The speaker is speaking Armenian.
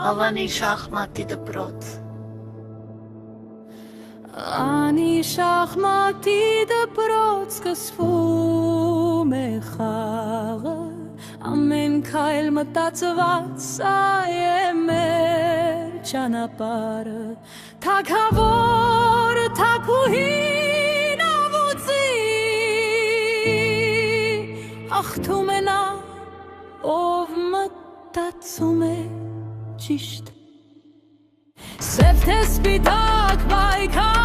Հավանի շախմատի դպրոց Անի շախմատի դպրոց սկսվում է խաղը Ամեն քայլ մտածված սա է մեր ճանապարհը Թագավորը թագուհին ավուծի Հաղթում է նա ով մտածում է ճիշտ Սև թե սպիտակ պայքար